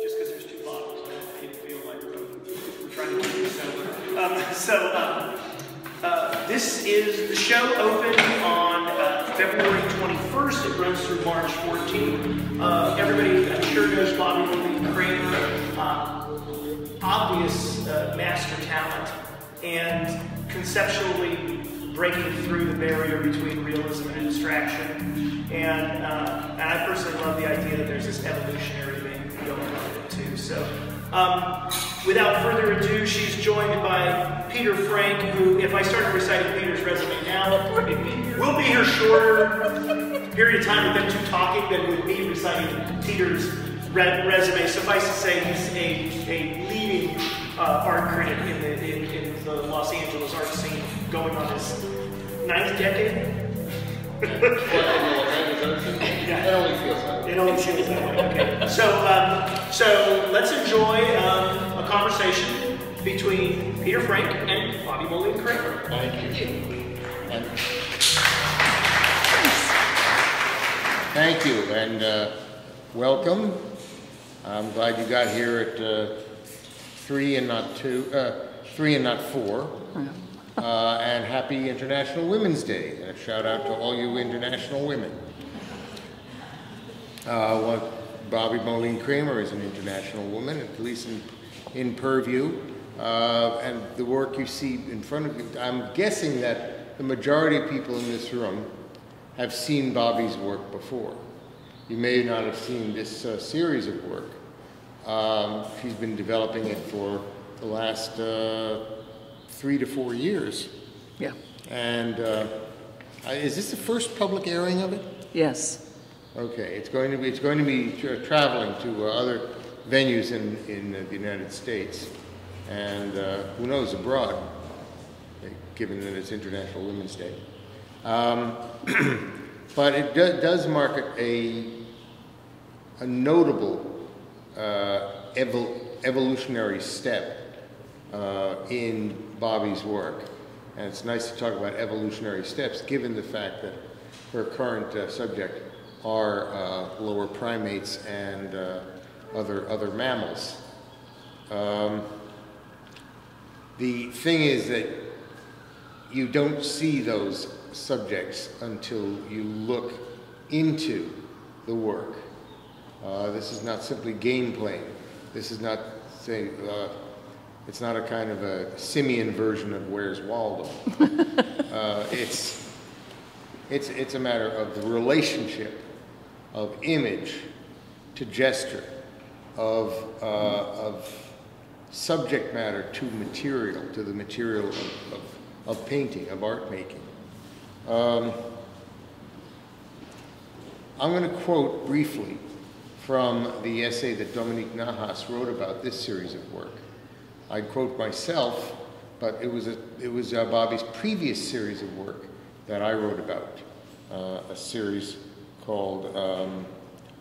Just because there's two bottles, I don't make it feel like we're trying to keep this sober. This is the show opened on February 21st. It runs through March 14th. Everybody, I'm sure, knows Bobbie Moline Kramer. Obvious master talent, and conceptually breaking through the barrier between realism and abstraction. And I personally love the idea that there's this evolutionary thing going on with it too. So without further ado, she's joined by Peter Frank, who, if I started reciting Peter's resume now, we'll be here shorter period of time with them two talking than with me reciting Peter's resume. Suffice to say, he's a leading art critic in the Los Angeles art scene, going on his 9th decade. Yeah. It only feels that way. It only feels that way. Okay. So let's enjoy a conversation between Peter Frank and Bobbie Moline Kramer. Thank you. Thank you, and welcome. I'm glad you got here at 3 and not 4. And happy International Women's Day. And a shout out to all you international women. Bobbie Moline Kramer is an international woman, at least in purview. And the work you see in front of you, I'm guessing that the majority of people in this room have seen Bobbie's work before. You may not have seen this series of work. She's been developing it for the last 3 to 4 years. Yeah. And is this the first public airing of it? Yes. Okay. It's going to be traveling to other venues in the United States, and who knows, abroad, given that it's International Women's Day. But it does mark a notable evolutionary step in Bobbie's work. And it's nice to talk about evolutionary steps, given the fact that her current subject are lower primates and other mammals. The thing is that you don't see those subjects until you look into the work. This is not simply game playing. This is not, say, it's not a kind of a simian version of Where's Waldo. It's a matter of the relationship of image to gesture, of subject matter to material, to the material of painting, of art making. I'm going to quote briefly from the essay that Dominique Nahas wrote about this series of work. I'd quote myself, but it was Bobbie's previous series of work that I wrote about, a series called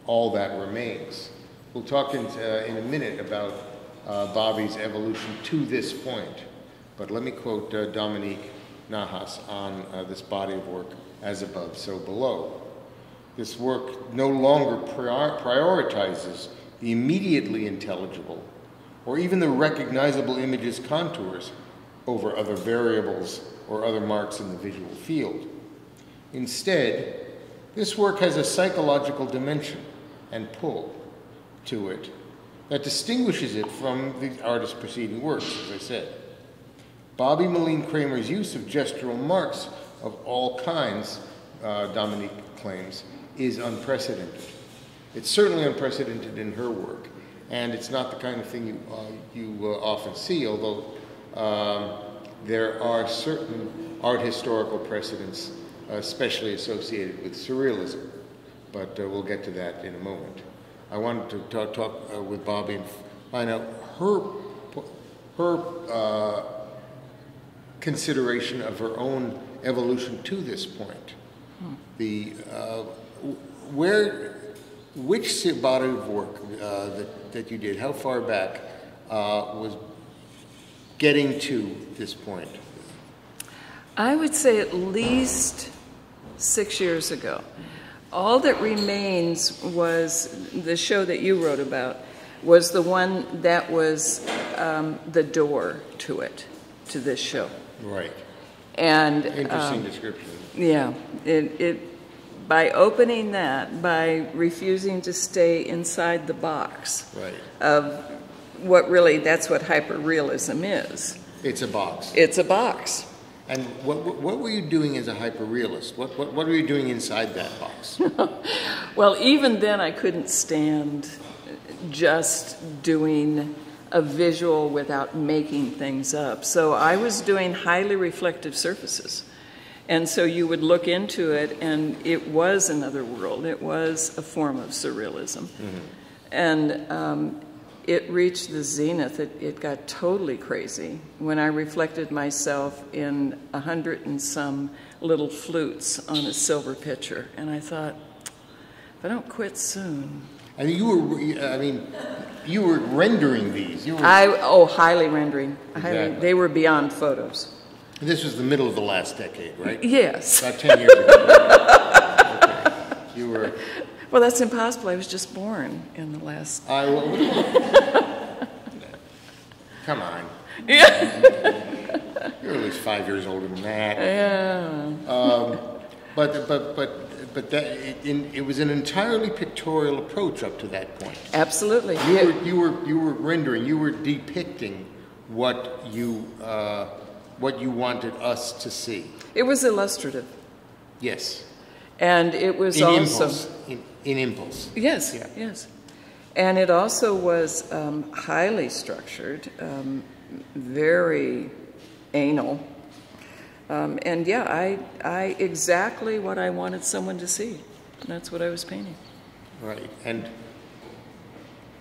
All That Remains. We'll talk in a minute about Bobbie's evolution to this point, but let me quote Dominique Nahas on this body of work, As Above, So Below. This work no longer prioritizes the immediately intelligible or even the recognizable image's contours over other variables or other marks in the visual field. Instead, this work has a psychological dimension and pull to it that distinguishes it from the artist's preceding works, as I said. Bobbie Moline Kramer's use of gestural marks of all kinds, Dominique claims, is unprecedented. It's certainly unprecedented in her work, and it's not the kind of thing you often see, although there are certain art historical precedents, especially associated with surrealism, but we'll get to that in a moment. I wanted to talk with Bobbie and find out her consideration of her own evolution to this point. Which body of work that you did, how far back was getting to this point? I would say at least 6 years ago. All that remains was the show that you wrote about, was the one that was the door to it, to this show. Right. And interesting description. Yeah, by opening that, by refusing to stay inside the box right. of what really, that's what hyperrealism is. It's a box. It's a box. And what were you doing as a hyperrealist? What were you doing inside that box? Well, even then I couldn't stand just doing a visual without making things up. So I was doing highly reflective surfaces. And so you would look into it, and it was another world. It was a form of surrealism. Mm-hmm. And it reached the zenith. It got totally crazy when I reflected myself in 100 and some little flutes on a silver pitcher. And I thought, if I don't quit soon. And you were rendering these. Highly rendering. Exactly. They were beyond photos. This was the middle of the last decade, right? Yes. About 10 years ago. Okay. You were... Well, that's impossible. I was just born in the last... Come on. Yeah. You're at least 5 years older than that. Yeah. But it was an entirely pictorial approach up to that point. Absolutely. You were rendering. You were depicting what you wanted us to see. It was illustrative. Yes. And it was in also... Impulse. In impulse. Yes, yeah. Yes. And it also was highly structured, very anal. And yeah, I exactly what I wanted someone to see. That's what I was painting. Right. And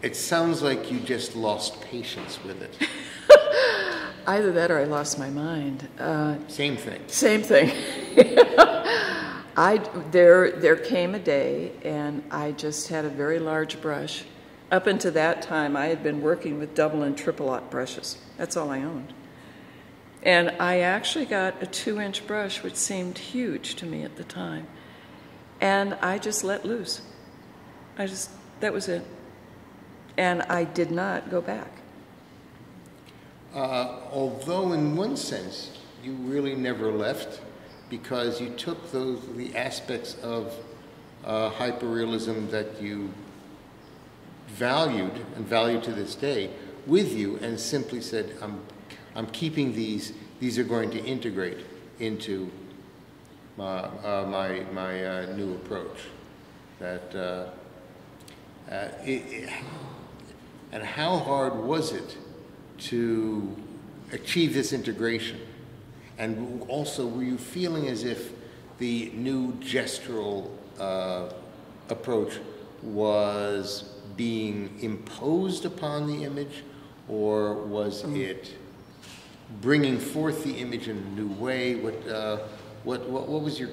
it sounds like you just lost patience with it. Either that or I lost my mind. Same thing. Same thing. There came a day, and I just had a very large brush. Up until that time, I had been working with double and triple aught brushes. That's all I owned. And I actually got a 2-inch brush, which seemed huge to me at the time. And I just let loose. That was it. And I did not go back. Although in one sense, you really never left, because you took the aspects of hyperrealism that you valued and value to this day with you, and simply said, I'm keeping these are going to integrate into my new approach. And how hard was it to achieve this integration? And also, were you feeling as if the new gestural approach was being imposed upon the image, or was it bringing forth the image in a new way? What was your...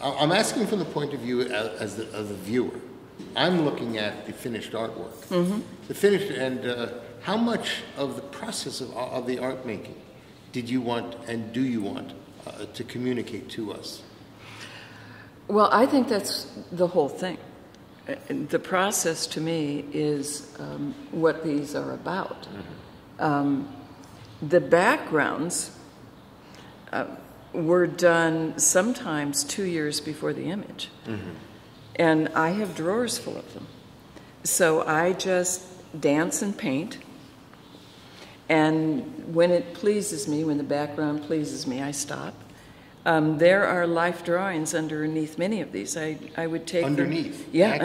I'm asking from the point of view as the viewer. I'm looking at the finished artwork. Mm-hmm. The finished, and how much of the process of the art making did you want, and do you want, to communicate to us? Well, I think that's the whole thing. The process, to me, is what these are about. Mm-hmm. The backgrounds were done sometimes 2 years before the image. Mm-hmm. And I have drawers full of them. So I just dance and paint. And when it pleases me, when the background pleases me, I stop. There are life drawings underneath many of these. I would take underneath? Them, yeah,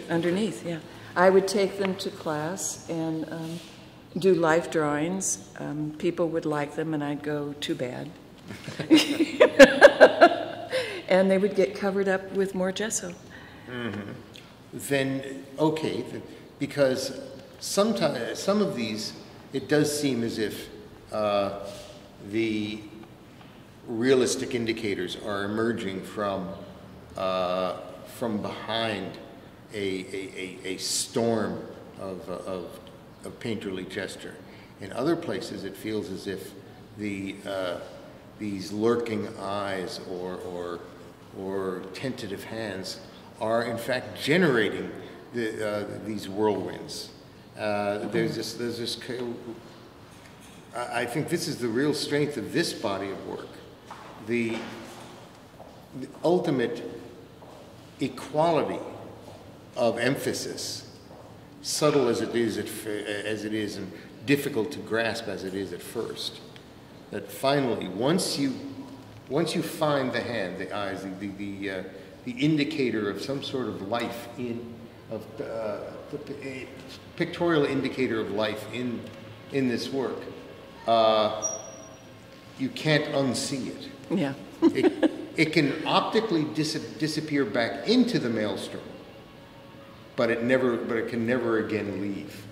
underneath, yeah. I would take them to class and do life drawings. People would like them, and I'd go, too bad. And they would get covered up with more gesso. Mm-hmm. Then, okay, because sometimes some of these, it does seem as if the realistic indicators are emerging from behind a storm of painterly gesture. In other places, it feels as if these lurking eyes or or tentative hands are in fact generating these whirlwinds. There's this. I think this is the real strength of this body of work, the ultimate equality of emphasis, subtle as it is, and difficult to grasp as it is at first. That finally, once you find the hand, the eyes, the indicator of some sort of life a pictorial indicator of life in this work, you can't unsee it. Yeah. It can optically disappear back into the maelstrom, but it can never again leave.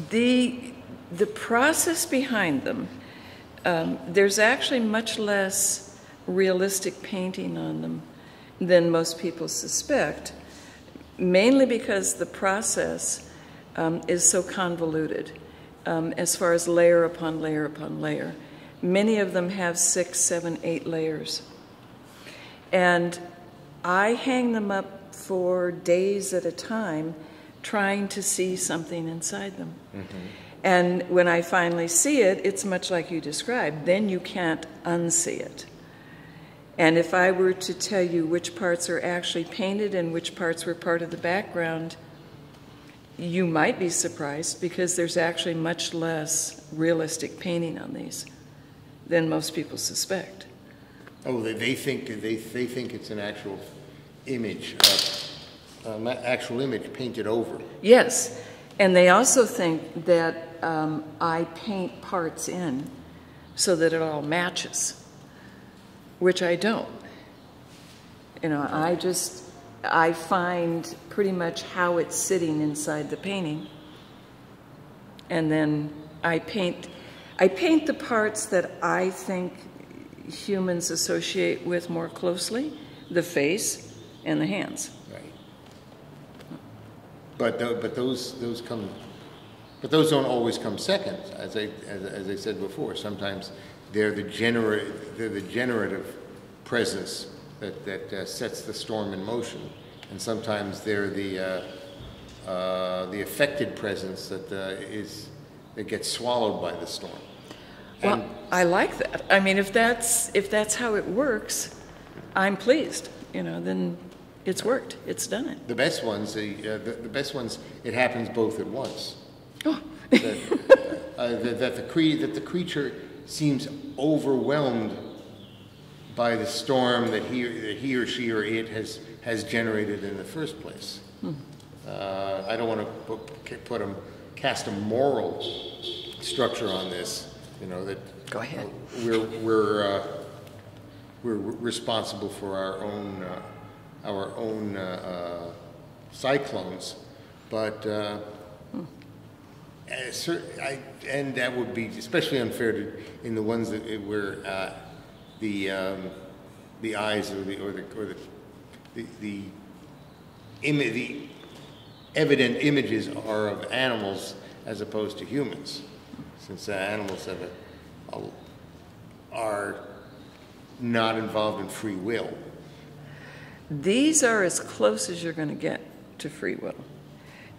The process behind them, there's actually much less realistic painting on them than most people suspect, mainly because the process is so convoluted as far as layer upon layer upon layer. Many of them have 6, 7, 8 layers. And I hang them up for days at a time trying to see something inside them. Mm-hmm. And when I finally see it, it's much like you described. Then you can't unsee it. And if I were to tell you which parts are actually painted and which parts were part of the background, you might be surprised because there's actually much less realistic painting on these than most people suspect. Oh, they think it's an actual image, actual image painted over. Yes, and they also think that I paint parts in so that it all matches, which I don't. You know, I find pretty much how it's sitting inside the painting, and then I paint the parts that I think humans associate with more closely, the face and the hands. Right. But those don't always come second, as I said before. Sometimes they're the generative presence that sets the storm in motion, and sometimes they're the affected presence that gets swallowed by the storm. Well, I like that. I mean, if that's how it works, I'm pleased. You know, then it's worked. It's done it. The best ones, it happens both at once. Oh. that the creature seems overwhelmed by the storm that he or she or it has generated in the first place. I don't want to cast a moral structure on this. You know that. Go ahead. We're responsible for our own cyclones, but and that would be especially unfair in the ones where the eyes or the evident images are of animals as opposed to humans, since animals are not involved in free will. These are as close as you're going to get to free will.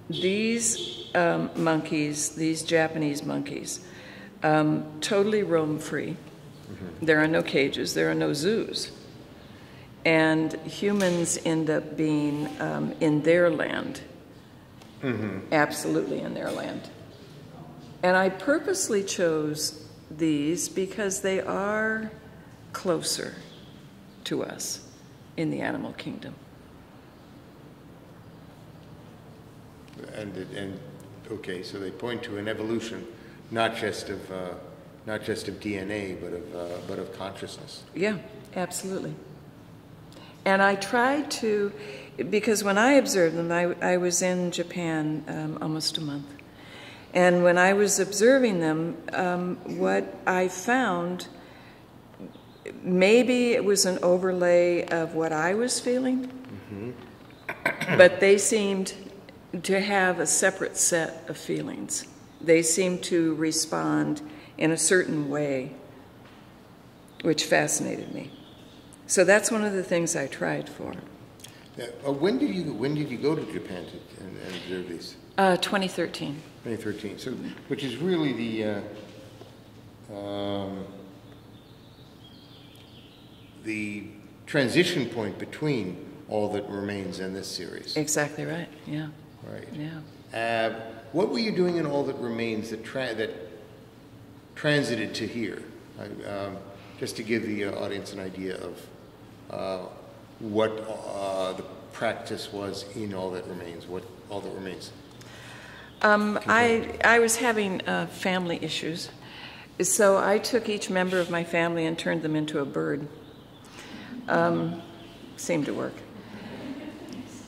These monkeys, these Japanese monkeys, totally roam free. Mm-hmm. There are no cages, there are no zoos. And humans end up being in their land, mm-hmm. Absolutely in their land. And I purposely chose these because they are closer to us in the animal kingdom. And okay, so they point to an evolution, not just of DNA, but of consciousness. Yeah, absolutely. And I tried to, because when I observed them, I was in Japan almost a month, and when I was observing them, what I found, maybe it was an overlay of what I was feeling, mm-hmm. but they seemed to have a separate set of feelings. They seemed to respond in a certain way, which fascinated me. So that's one of the things I tried for. When did you go to Japan and observe these? 2013. 2013. So, which is really the transition point between All That Remains and this series. Exactly right. Yeah. Right. Yeah. What were you doing in All That Remains that transited to here? Just to give the audience an idea of what the practice was in All That Remains, what All That Remains. I was having family issues, so I took each member of my family and turned them into a bird. Seemed to work.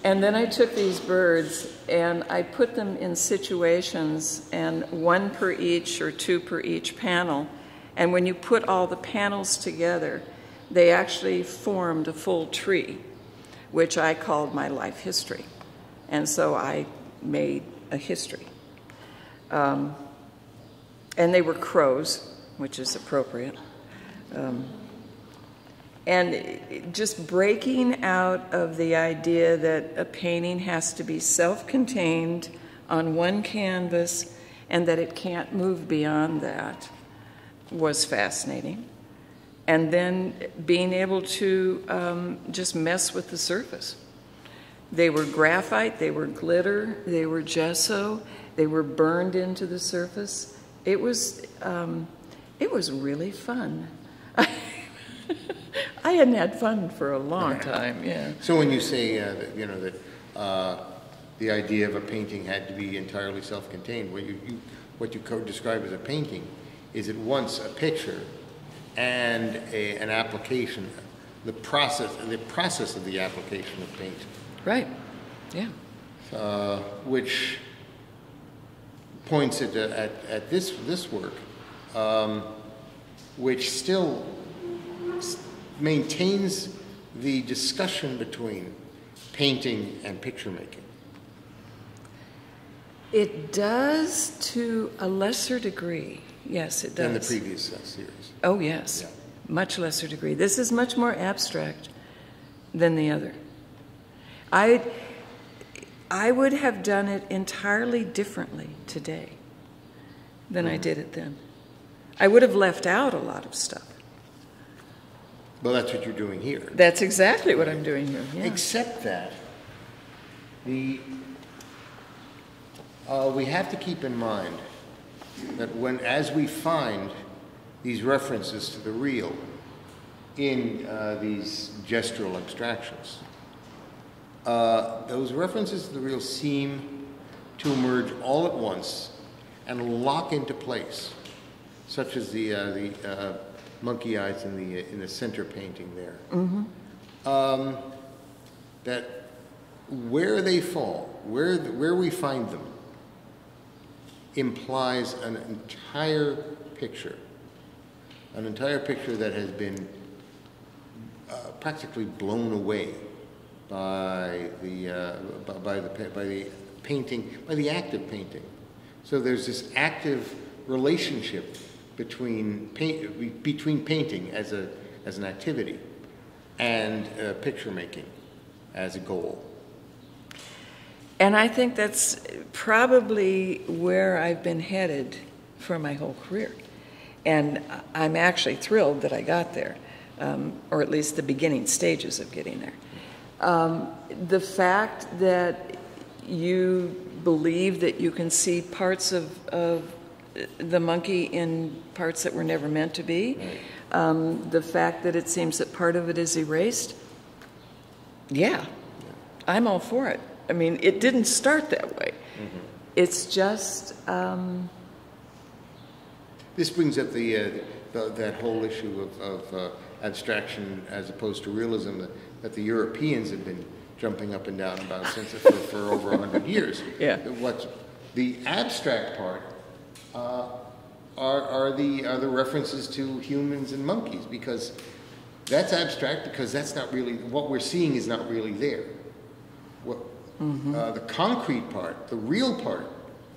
And then I took these birds and I put them in situations, and one per each or two per each panel. And when you put all the panels together, they actually formed a full tree, which I called my life history. And so I made a history. And they were crows, which is appropriate. And just breaking out of the idea that a painting has to be self-contained on one canvas and that it can't move beyond that was fascinating. And then being able to just mess with the surface. They were graphite, they were glitter, they were gesso, they were burned into the surface. It was really fun. I hadn't had fun for a long time, yeah. So when you say that, that the idea of a painting had to be entirely self-contained, what you describe as a painting is at once a picture and an application, the process of the application of paint. Right. Yeah. Which points at this work, which still maintains the discussion between painting and picture making. It does to a lesser degree. Yes, it does. Than the previous series. Oh, yes. Yeah. Much lesser degree. This is much more abstract than the other. I would have done it entirely differently today than I did it then. I would have left out a lot of stuff. Well, that's what you're doing here. That's exactly what I'm doing here. Yeah. Except that we have to keep in mind that as we find these references to the real in these gestural abstractions, those references to the real seem to emerge all at once and lock into place, such as the monkey eyes in the center painting there. Mm-hmm. That where they fall, where we find them, implies an entire picture that has been practically blown away by the painting, by the act of painting. So there's this active relationship between painting as an activity and picture making as a goal. And I think that's probably where I've been headed for my whole career. And I'm actually thrilled that I got there, or at least the beginning stages of getting there. The fact that you believe that you can see parts of the monkey in parts that were never meant to be, the fact that it seems that part of it is erased, yeah, I'm all for it. I mean, it didn't start that way. Mm-hmm. It's just... This brings up that whole issue of abstraction as opposed to realism that the Europeans have been jumping up and down about since for over 100 years. Yeah. What's the abstract part are the references to humans and monkeys, because that's abstract because that's not really what we're seeing is not really there. The concrete part, the real part,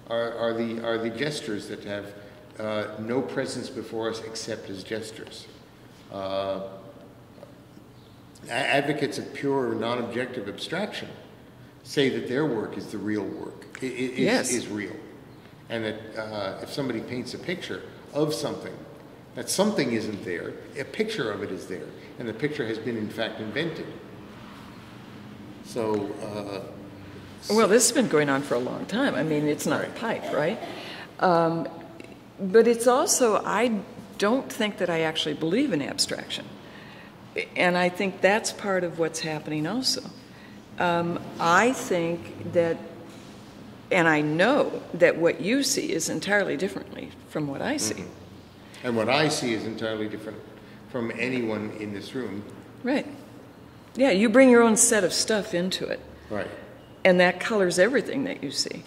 are the gestures that have no presence before us except as gestures. advocates of pure non-objective abstraction say that their work is the real work, is real. And that if somebody paints a picture of something, that something isn't there, a picture of it is there, and the picture has been in fact invented. So, well, this has been going on for a long time. I mean, it's not a pipe, right? But it's also, I don't think that I actually believe in abstraction. And I think that's part of what's happening also. I think that, and I know that what you see is entirely differently from what I see. And what I see is entirely different from anyone in this room. Right. Yeah, you bring your own set of stuff into it. Right. And that colors everything that you see.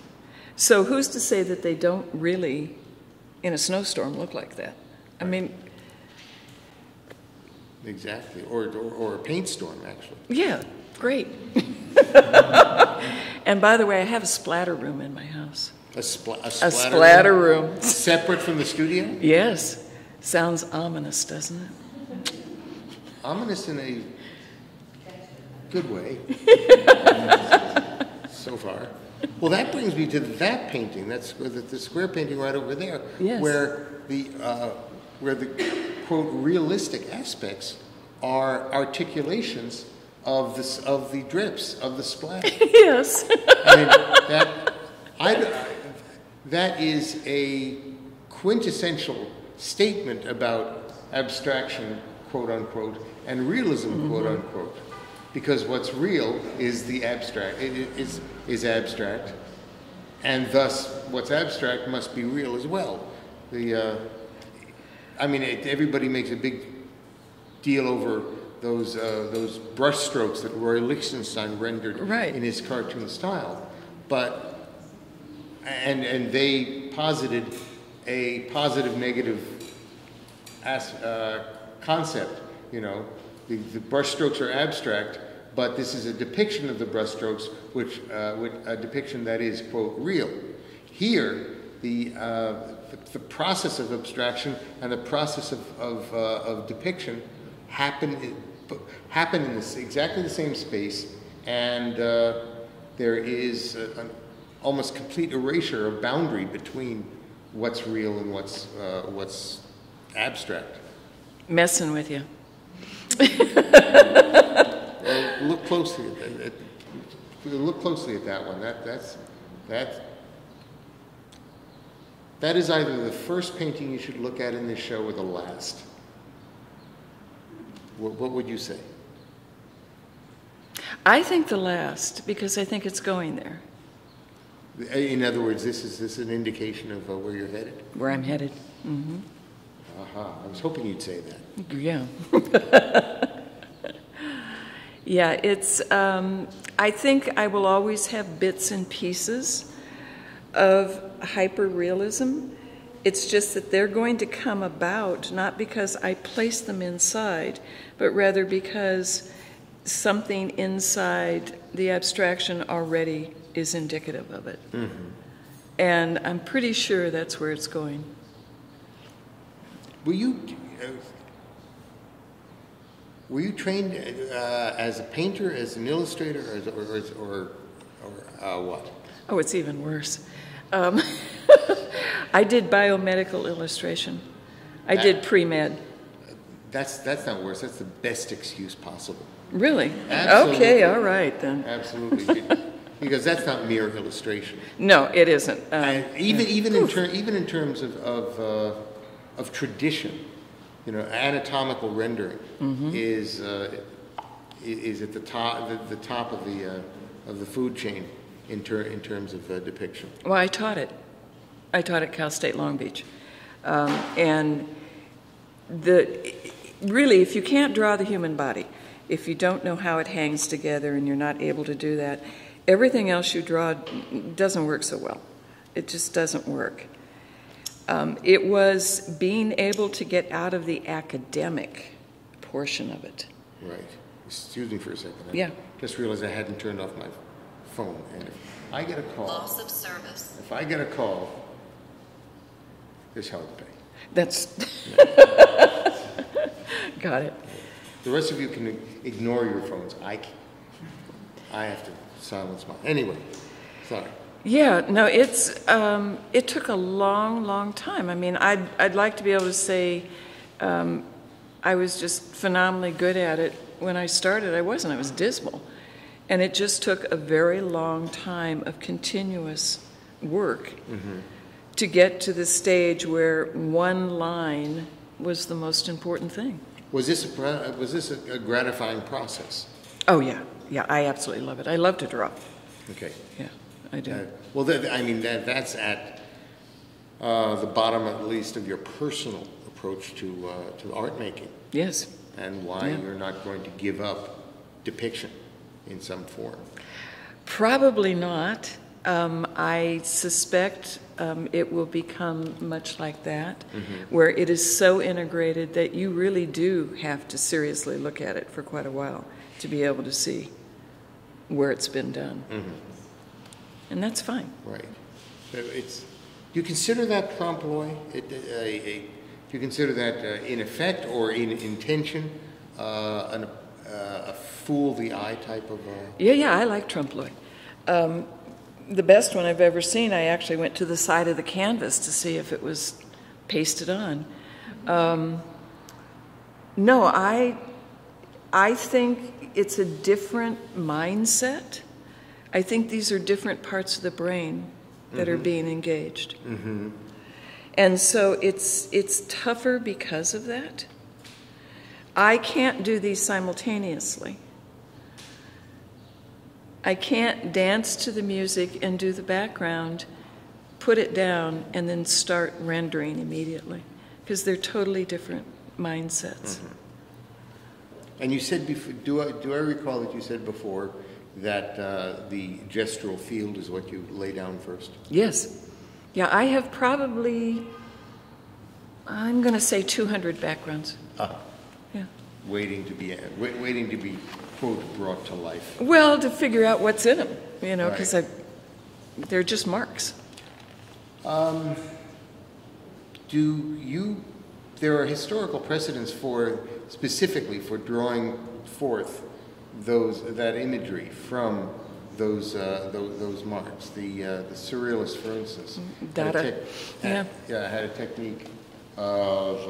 So who's to say that they don't really, in a snowstorm, look like that? I mean... Exactly. Or a paint storm, actually. Yeah, great. And by the way, I have a splatter room in my house. A splatter room. Separate from the studio? Yes. Sounds ominous, doesn't it? Ominous in a good way. So far. Well, that brings me to that painting. That's the square painting right over there, yes. where the quote realistic aspects are articulations of the drips of the splatter. Yes. I mean that is a quintessential statement about abstraction, quote unquote, and realism, quote unquote. Because what's real is the abstract, is abstract, and thus what's abstract must be real as well. Everybody makes a big deal over those brush strokes that Roy Lichtenstein rendered in his cartoon style, and they posited a positive-negative concept. You know, the brush strokes are abstract, but this is a depiction of the brush strokes, which a depiction that is, quote, real. Here, the process of abstraction and the process of depiction happen in exactly the same space, and there is an almost complete erasure of boundary between what's real and what's abstract. Messing with you. Well, look closely at that one. That is either the first painting you should look at in this show or the last. What would you say? I think the last, because I think it's going there. In other words, this is an indication of where you're headed? Where I'm headed. Mm-hmm. Aha. I was hoping you'd say that. Yeah. Yeah, it's, I think I will always have bits and pieces of hyper-realism. It's just that they're going to come about not because I place them inside, but rather because something inside the abstraction already is indicative of it. Mm-hmm. And I'm pretty sure that's where it's going. Were you trained as a painter, as an illustrator, or what? Oh, it's even worse. I did biomedical illustration. I did pre-med. That's not worse. That's the best excuse possible. Really? Absolutely. Okay, all right then. Absolutely, because that's not mere illustration. No, it isn't. Even in terms of tradition, you know, anatomical rendering is at the top of the food chain in terms of depiction. Well, I taught it. I taught at Cal State Long Beach, and really, if you can't draw the human body, if you don't know how it hangs together, and you're not able to do that, everything else you draw doesn't work so well. It just doesn't work. It was being able to get out of the academic portion of it. Right. Excuse me for a second. Yeah. Just realized I hadn't turned off my phone, and if I get a call, loss of service. If I get a call, there's hell to pay. That's got it. The rest of you can ignore your phones. I have to silence mine. Anyway, sorry. Yeah, no, it took a long, long time. I mean, I'd like to be able to say I was just phenomenally good at it. When I started, I wasn't. I was dismal. And it just took a very long time of continuous work to get to the stage where one line was the most important thing. Was this a gratifying process? Oh, yeah. Yeah, I absolutely love it. I love to draw. Okay. Yeah, I do. Well, I mean, that's at the bottom, at least, of your personal approach to art making. Yes. And why you're not going to give up depiction in some form. Probably not. I suspect it will become much like that, where it is so integrated that you really do have to seriously look at it for quite a while to be able to see where it's been done. And that's fine. Right. So do you consider that trompe l'oeil? Do you consider that in effect or in intention a fool the eye type of? Yeah, I like trompe l'oeil. The best one I've ever seen, I actually went to the side of the canvas to see if it was pasted on. No, I think it's a different mindset. I think these are different parts of the brain that are being engaged. And so it's tougher because of that. I can't do these simultaneously. I can't dance to the music and do the background, put it down, and then start rendering immediately, because they're totally different mindsets. And you said before, do I recall that you said before that the gestural field is what you lay down first? Yes. Yeah, I have probably, I'm going to say 200 backgrounds. Yeah. Waiting to be, quote, brought to life. Well, to figure out what's in them, because they're just marks. There are historical precedents specifically for drawing forth that imagery from those marks. The surrealists, for instance, had a technique of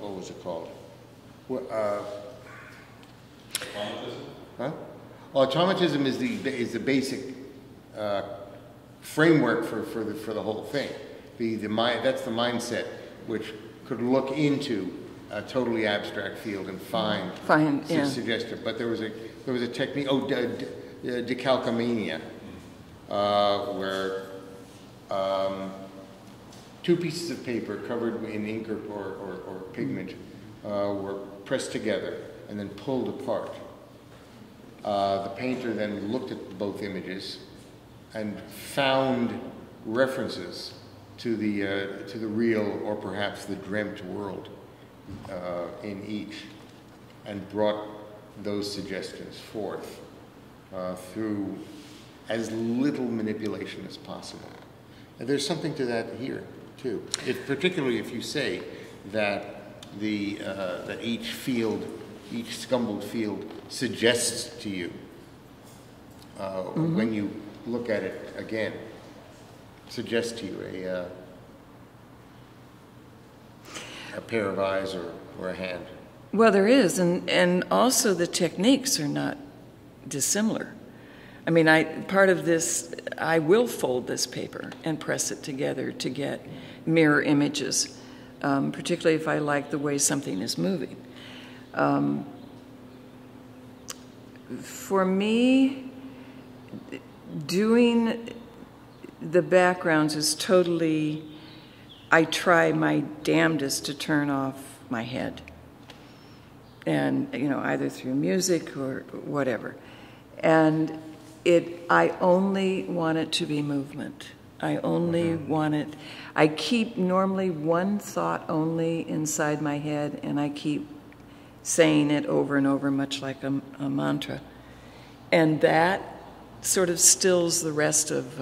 what was it called? Automatism? Huh? Automatism is the basic framework for the whole thing. That's the mindset which could look into a totally abstract field and find suggestive. But there was a technique, decalcomania, where two pieces of paper covered in ink or pigment were pressed together and then pulled apart. The painter then looked at both images and found references to the real or perhaps the dreamt world in each, and brought those suggestions forth through as little manipulation as possible. And there's something to that here too. Particularly if you say that that each scumbled field suggests to you when you look at it again, suggests to you a pair of eyes or a hand. Well, there is, and also the techniques are not dissimilar. I mean, part of this, I will fold this paper and press it together to get mirror images, particularly if I like the way something is moving. For me, doing the backgrounds is totally, I try my damnedest to turn off my head. And, either through music or whatever. And I only want it to be movement. I only want it, I keep normally one thought only inside my head, and I keep saying it over and over, much like a mantra. And that sort of stills the rest of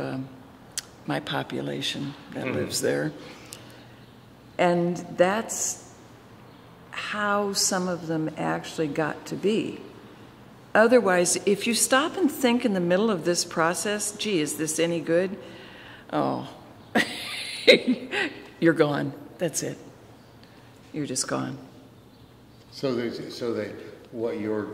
my population that lives there. And that's how some of them actually got to be. Otherwise, if you stop and think in the middle of this process, gee, is this any good? Oh, you're gone. That's it. You're just gone. So what your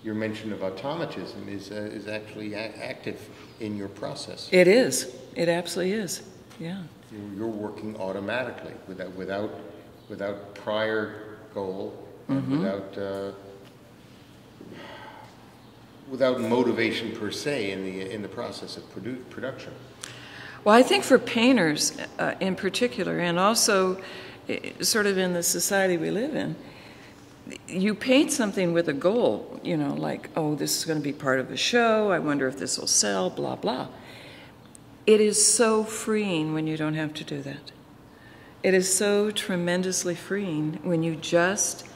mention of automatism is actually active in your process. It is. It absolutely is. Yeah. You're working automatically without prior goal, and without motivation per se in the process of production. Well, I think for painters in particular, and also sort of in the society we live in, you paint something with a goal, you know, like, oh, this is going to be part of a show, I wonder if this will sell, blah, blah. It is so freeing when you don't have to do that. It is so tremendously freeing when you just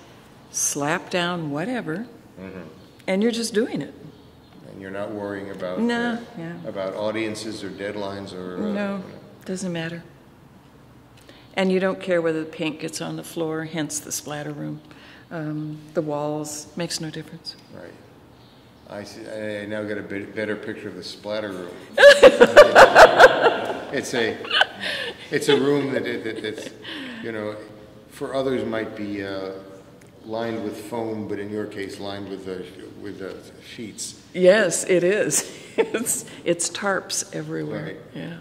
slap down whatever, and you're just doing it. And you're not worrying about about audiences or deadlines or no, doesn't matter. And you don't care whether the paint gets on the floor, hence the splatter room, the walls, makes no difference. Right. I see. I now get a better picture of the splatter room. It's a room that's, you know, for others might be lined with foam, but in your case, lined with sheets. Yes, it is. It's tarps everywhere. Right. Yeah.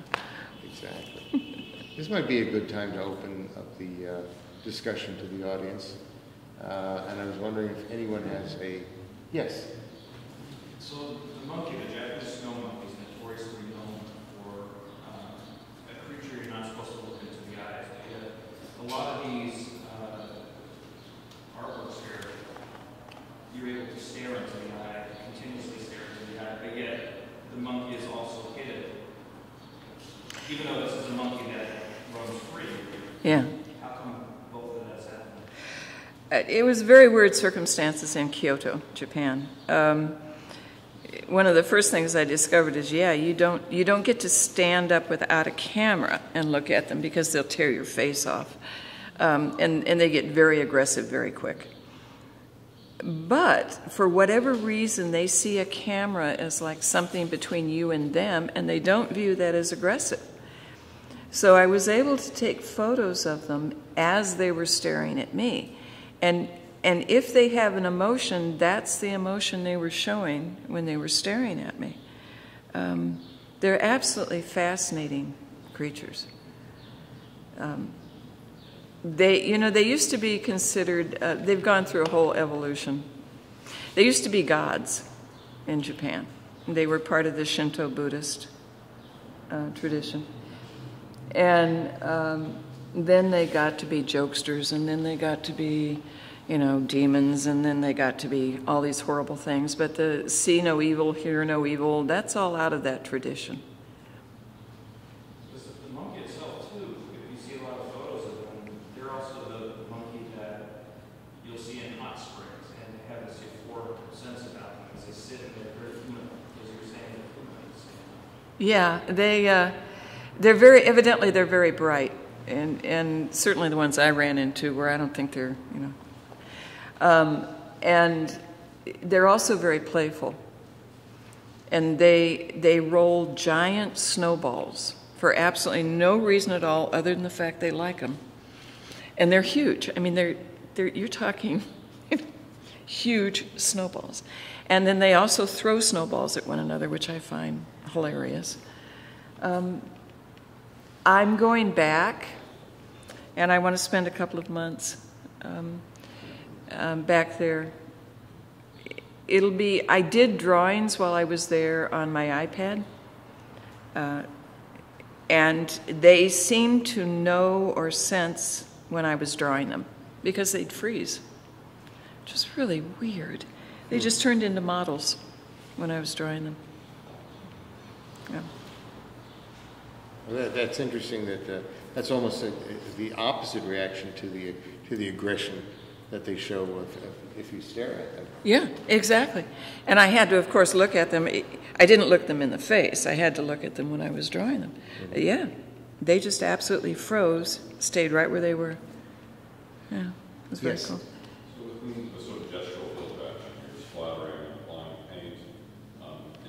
Exactly. This might be a good time to open up the discussion to the audience. And I was wondering if anyone has a yes. So the monkey, the Japanese snow monkey, is notoriously known for a creature you're not supposed to look into the eyes. Yet a lot of these artworks here, you're able to stare into the eye, continuously stare into the eye, but yet the monkey is also hidden. Even though this is a monkey that runs free. Yeah. How come both of that's happening? It was very weird circumstances in Kyoto, Japan. One of the first things I discovered is, you don't get to stand up without a camera and look at them because they'll tear your face off, and they get very aggressive very quick. But for whatever reason, they see a camera as like something between you and them, and they don't view that as aggressive. So I was able to take photos of them as they were staring at me, and if they have an emotion, that's the emotion they were showing when they were staring at me. They're absolutely fascinating creatures. They used to be considered, they've gone through a whole evolution. They used to be gods in Japan. They were part of the Shinto Buddhist tradition. And then they got to be jokesters, and then they got to be, demons, and then they got to be all these horrible things. But the see no evil, hear no evil, that's all out of that tradition. The monkey itself, too, if you see a lot of photos of them, they're also the monkey that you'll see in hot springs, and they have this euphoric sense about them as they sit in their very human, as you're saying, they're human. Yeah, they're very bright, and certainly the ones I ran into where I don't think they're, and they're also very playful. And they roll giant snowballs for absolutely no reason at all other than the fact they like them. And they're huge. I mean, you're talking huge snowballs. And then they also throw snowballs at one another, which I find hilarious. I'm going back, and I want to spend a couple of months back there. I did drawings while I was there on my iPad, and they seemed to know or sense when I was drawing them because they'd freeze, which was really weird. They just turned into models when I was drawing them. Yeah. Well, that's interesting. That's almost the opposite reaction to the aggression that they show if you stare at them. Yeah, exactly. And I had to, of course, look at them. I didn't look them in the face. I had to look at them when I was drawing them. Mm-hmm. Yeah, they just absolutely froze, stayed right where they were. Yeah, it was very Yes. cool. So within the sort of gestural field of action, you're splattering and applying paint.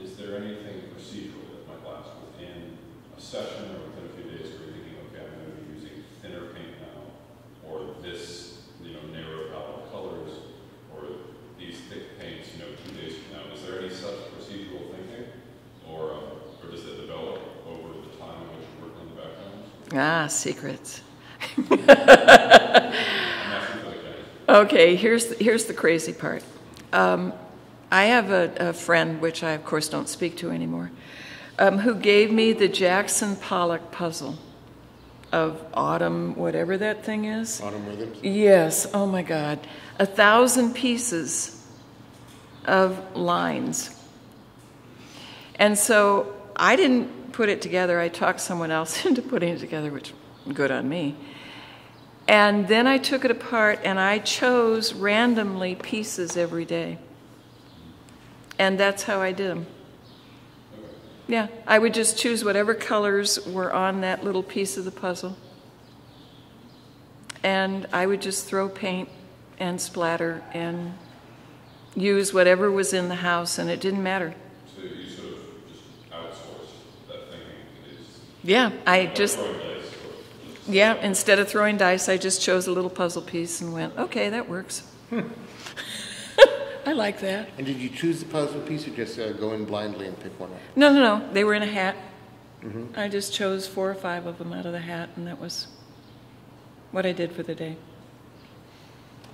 Is there anything procedural that might last within a session or within a few days where you're thinking, okay, I'm going to be using thinner paint now, or this, narrow palette of colors, or these thick paints, 2 days from now? Is there any such procedural thinking, or does it develop over the time in which you work on the backgrounds? Ah, secrets. I'm asking for the guys. Okay, here's the crazy part. I have a friend, which I of course don't speak to anymore, who gave me the Jackson Pollock puzzle of Autumn, whatever that thing is. Autumn Rhythms? Yes, oh my God. 1,000 pieces of lines. And so I didn't put it together. I talked someone else into putting it together, which good on me. And then I took it apart and I chose randomly pieces every day. And that's how I did them. Yeah, I would just choose whatever colors were on that little piece of the puzzle. And I would just throw paint and splatter and use whatever was in the house, and it didn't matter. So you sort of just outsource that thinking? Yeah, I just... Throwing dice, or just Yeah, instead of throwing dice, I just chose a little puzzle piece and went, okay, that works. I like that. And did you choose the puzzle piece or just go in blindly and pick one up? No. They were in a hat. Mm-hmm. I just chose 4 or 5 of them out of the hat, and that was what I did for the day.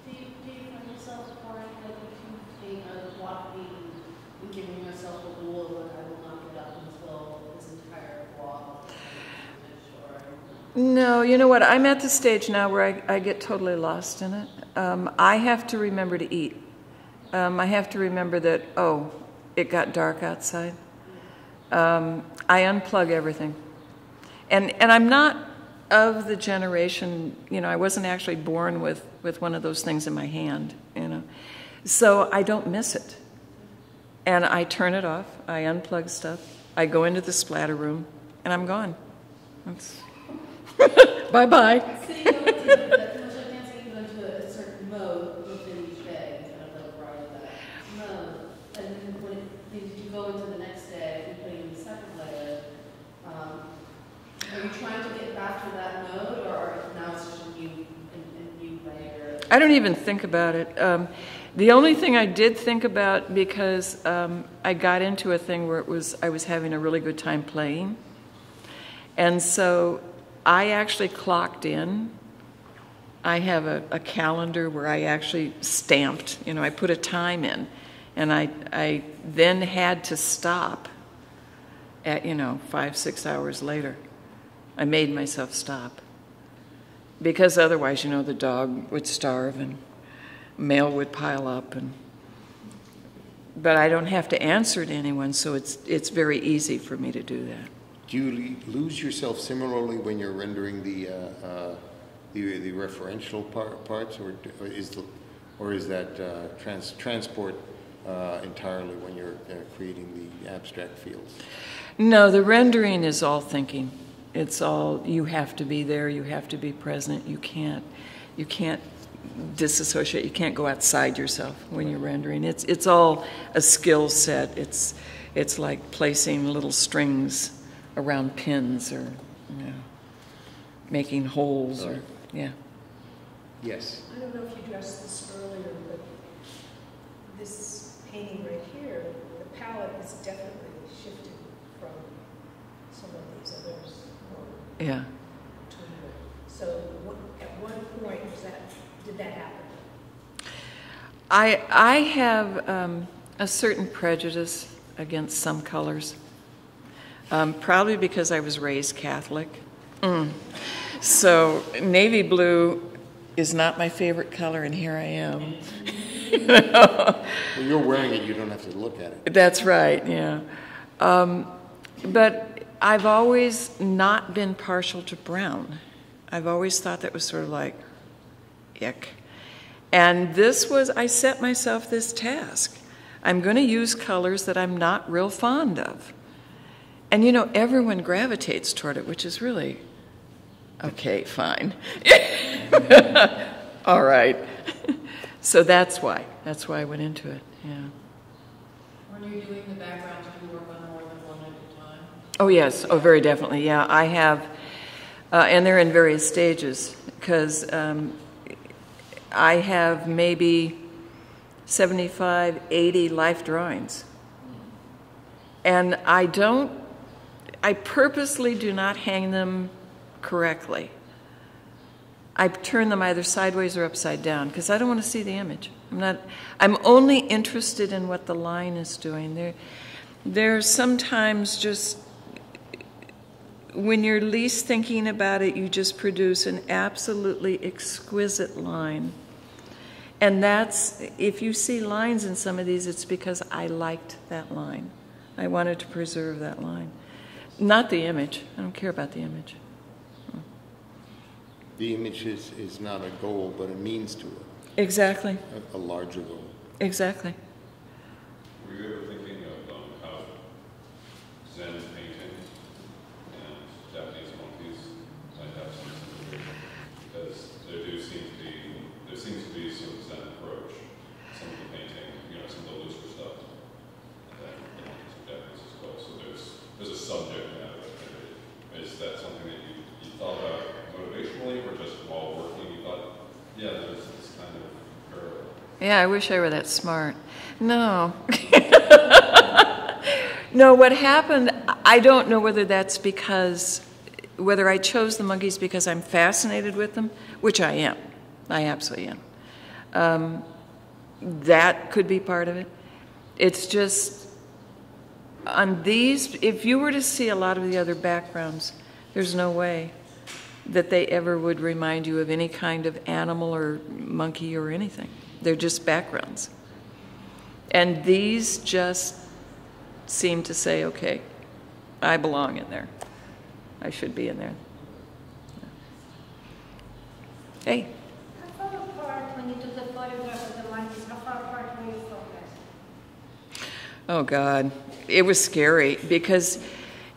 Do you find yourself pouring being a block and giving yourself a rule of like, I will not get up until this entire block is finished, or No, you know what? I'm at the stage now where I get totally lost in it. I have to remember to eat. I have to remember that, it got dark outside. I unplug everything. And I'm not of the generation, I wasn't actually born with one of those things in my hand, So I don't miss it. And I turn it off. I unplug stuff. I go into the splatter room, and I'm gone. Bye-bye. so you go into you go into a certain mode within each day, kind of like right of that mode. And then when you go into the next day, you're putting in the second layer. Are you trying to get back to that mode, or now it's just a new layer? I don't even think about it. The only thing I did think about, because I got into a thing where I was having a really good time playing, and so I actually clocked in. I have a calendar where I actually stamped, I put a time in, and I then had to stop at 5-6 hours later. I made myself stop, because otherwise the dog would starve and mail would pile up, but I don't have to answer to anyone, so it's very easy for me to do that. Do you lose yourself similarly when you're rendering the referential parts, or is that transport entirely when you're creating the abstract fields? No, the rendering is all thinking. It's all, you have to be there, you have to be present. You can't disassociate. You can't go outside yourself when you're rendering. It's all a skill set. It's like placing little strings around pins, or making holes, or Yes. I don't know if you addressed this earlier, but this painting right here, the palette is definitely shifted from some of these others more yeah. to you. So at what point did that happen? I have a certain prejudice against some colors, probably because I was raised Catholic. So navy blue is not my favorite color, and here I am. Well, you're wearing it, you don't have to look at it. That's right, yeah. But I've always not been partial to brown. I've always thought that was sort of like, ick. And I set myself this task. I'm going to use colors that I'm not real fond of. And everyone gravitates toward it, which is really, okay, fine. All right. So that's why I went into it, yeah. When you're doing the backgrounds, do you work on more than one at a time? Oh, yes. Oh, very definitely. Yeah, I have, and they're in various stages, because I have maybe 75, 80 life drawings. And I purposely do not hang them correctly. I turn them either sideways or upside down, because I don't want to see the image. I'm only interested in what the line is doing. There's sometimes just, when you're least thinking about it, you just produce an absolutely exquisite line. And that's, if you see lines in some of these, it's because I liked that line. I wanted to preserve that line. Not the image. I don't care about the image. The image is not a goal, but a means to it. Exactly. A larger goal. Exactly. Were you ever thinking of how Zen paintings and Japanese monkeys might have some similarity? Because there seems to be some Zen approach, some of the painting, some of the looser stuff, and then the monkeys are Japanese as well. So there's a subject matter. Is that something that you thought about motivationally, or just while working you thought, yeah, there's this kind of parallel? Yeah, I wish I were that smart. No. No, what happened, I don't know whether that's whether I chose the monkeys because I'm fascinated with them, which I am. I absolutely am. That could be part of it. It's just, on these, if you were to see a lot of the other backgrounds, there's no way that they ever would remind you of any kind of animal or monkey or anything. They're just backgrounds. And these just seem to say, okay, I belong in there. I should be in there. Hey. How far apart, when you took the photograph of the monkeys, how far apart were you focused? Oh, God. It was scary because,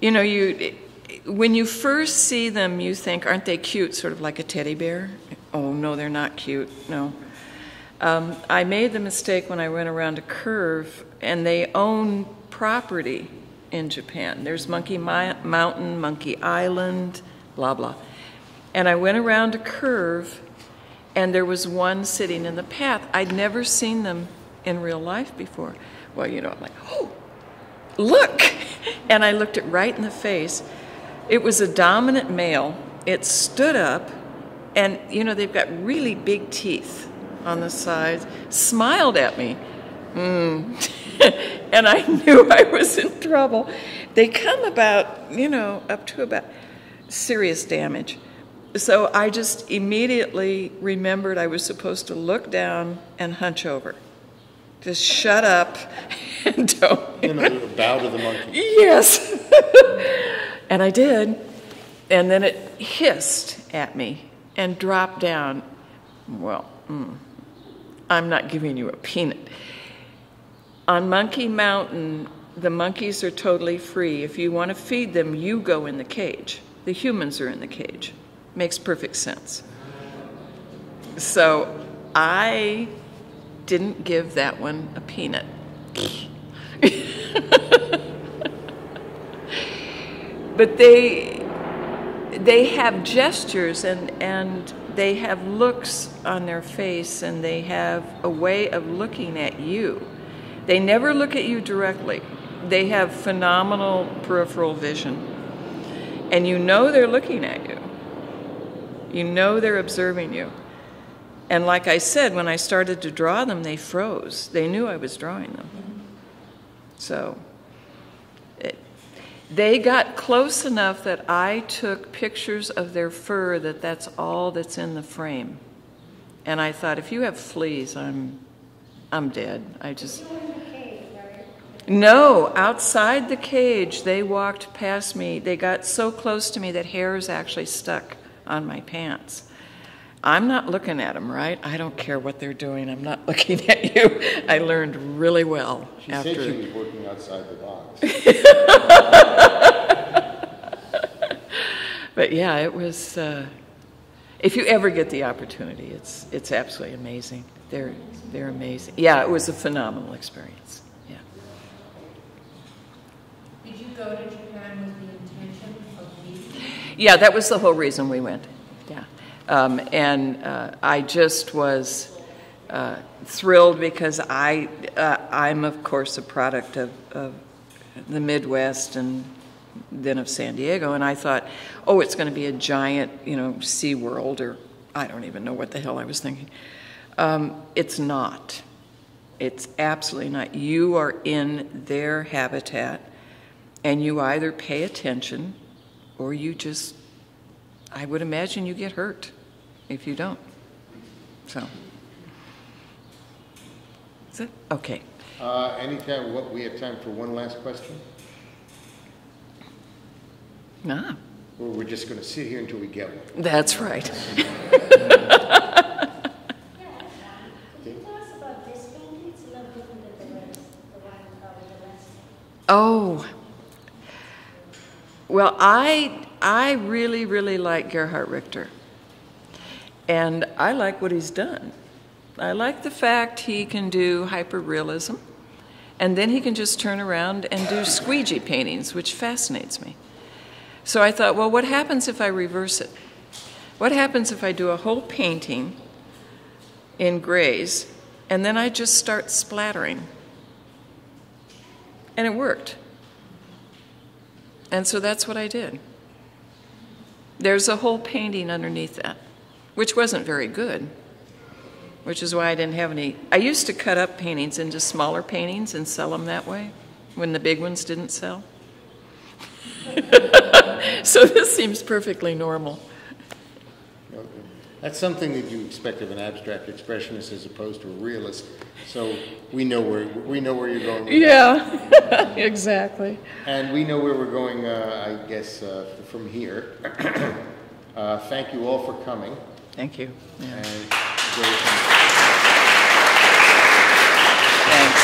when you first see them, you think, aren't they cute, sort of like a teddy bear? Oh, no, they're not cute, no. I made the mistake when I went around a curve, and they own property in Japan. There's Monkey Mountain, Monkey Island, blah, blah. And I went around a curve, and there was one sitting in the path. I'd never seen them in real life before. Well, I'm like, oh, look! And I looked it right in the face. It was a dominant male. It stood up, and, they've got really big teeth on the sides, smiled at me. And I knew I was in trouble. They come about, up to about serious damage. So I just immediately remembered I was supposed to look down and hunch over. Just shut up and don't. Bow to the monkey. Yes. And I did. And then it hissed at me and dropped down. Well, I'm not giving you a peanut. On Monkey Mountain, the monkeys are totally free. If you want to feed them, you go in the cage. The humans are in the cage. Makes perfect sense. So I didn't give that one a peanut. But they have gestures and they have looks on their face, and they have a way of looking at you. They never look at you directly. They have phenomenal peripheral vision. And they're looking at you. They're observing you. And like I said, when I started to draw them, they froze. They knew I was drawing them. So they got close enough that I took pictures of their fur that's all that's in the frame. And I thought, if you have fleas, I'm dead. No, outside the cage, they walked past me. They got so close to me that hairs actually stuck on my pants. I'm not looking at them, right? I don't care what they're doing. I'm not looking at you. I learned really well after. She said she was working outside the box. But yeah, it was, If you ever get the opportunity, it's absolutely amazing. They're amazing. Yeah, it was a phenomenal experience. Yeah. Did you go to Japan with the intention of meeting? Yeah, that was the whole reason we went. Yeah, I just was thrilled because I'm of course a product of the Midwest and then of San Diego, and I thought, oh, it's going to be a giant, Sea World, or I don't even know what the hell I was thinking. It's not. It's absolutely not. You are in their habitat, and you either pay attention or you just, I would imagine you get hurt if you don't. So, is it? Okay. Anytime, we have time for one last question? Ah. Or we're just going to sit here until we get one? That's right. Could you tell us about this painting? It's a little different than the rest, the one probably the rest. Oh. Well, I really, really like Gerhard Richter. And I like what he's done. I like the fact he can do hyperrealism, and then he can just turn around and do squeegee paintings, which fascinates me. So I thought, well, what happens if I reverse it? What happens if I do a whole painting in grays, and then I just start splattering? And it worked. And so that's what I did. There's a whole painting underneath that, which wasn't very good, which is why I didn't have any. I used to cut up paintings into smaller paintings and sell them that way when the big ones didn't sell. So this seems perfectly normal. Okay. That's something that you expect of an abstract expressionist as opposed to a realist. So we know where you're going with that. Exactly. And we know where we're going, I guess, from here. Thank you all for coming. Thank you. Yeah. And thanks.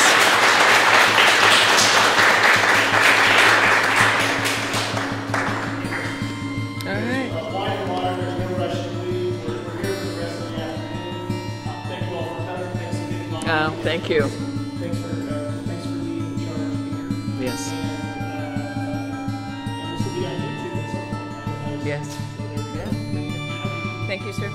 All right. Wine and water, there's no rush to leave. We're here for the rest of the afternoon. Thank you all for coming. Thanks for getting on. Thank you. Thanks for leading the charge here. Yes. And this will be on YouTube at some point. Yes. Yeah. Thank you, sir.